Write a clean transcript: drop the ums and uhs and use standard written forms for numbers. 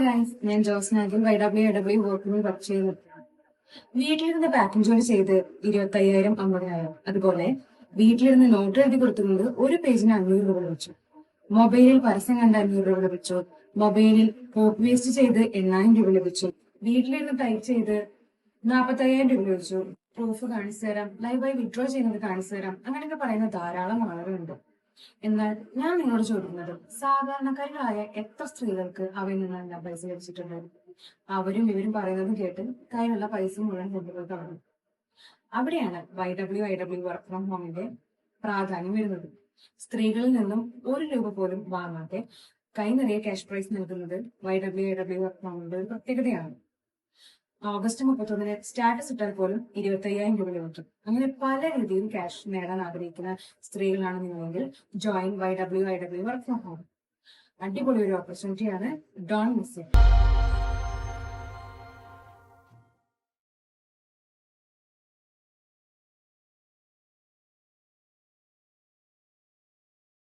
Guys, ഞാൻ ജോസ്നാഗിൽ YWW working work ചെയ്യുന്നതാണ്. വീട്ടിലിരുന്ന് പാക്കിംഗ് ജോലി ചെയ്ത് 25,000 50,000. അതുപോലെ വീട്ടിലിരുന്ന് നോട്ട് എഴുതി കൊടുത്തുകൊണ്ട് ഒരു പേജിന് 500 രൂപ ലഭിച്ചു. മൊബൈലിൽ പരസ്യം കണ്ട് 500 രൂപ ലഭിച്ചു. മൊബൈലിൽ കോപ്പി പേസ്റ്റ് ചെയ്ത് 8,000 രൂപ ലഭിച്ചു. വീട്ടിലിരുന്ന് ടൈപ്പ് ചെയ്ത് 45,000 രൂപ ലഭിച്ചു. പ്രൂഫ് കാണിച്ചു തരാം, ലൈവായി വിഡ്രോ ചെയ്യുന്നത് കാണിച്ചു തരാം, അങ്ങനെയൊക്കെ പറയുന്ന ധാരാളം ആളുകളുണ്ട്. എന്നാൽ ഞാൻ നിങ്ങളോട് ചോദിക്കുന്നത്, സാധാരണക്കാരായ എത്ര സ്ത്രീകൾക്ക് അവയിൽ നിന്നെല്ലാം പൈസ ലഭിച്ചിട്ടുണ്ട്? അവരും ഇവരും പറയുന്നത് കേട്ട് കയ്യിലുള്ള പൈസ മുഴുവൻ കൊണ്ടുപോയി കളഞ്ഞു. അവിടെയാണ് YWIW വർക്ക് ഫ്രം ഹോമിന്റെ പ്രാധാന്യം വരുന്നത്. സ്ത്രീകളിൽ നിന്നും 1 രൂപ പോലും വാങ്ങാതെ കൈ നിറയെ ക്യാഷ് പ്രൈസ് നൽകുന്നത് YWIW വർക്ക് ഫ്രം ഹോമിന്റെ ഒരു പ്രത്യേകതയാണ്. ഓഗസ്റ്റ് 31 സ്റ്റാറ്റസ് ഇട്ടാൽ പോലും 25,000 രൂപ ലഭിക്കും. അങ്ങനെ പല രീതിയിൽ ക്യാഷ് നേടാൻ ആഗ്രഹിക്കുന്ന സ്ത്രീകളാണ് നിങ്ങളെങ്കിൽ join YWIW work from home. അടിപൊളി ഒരു ഓപ്പർച്യൂണിറ്റിയാണ്. Don't miss it.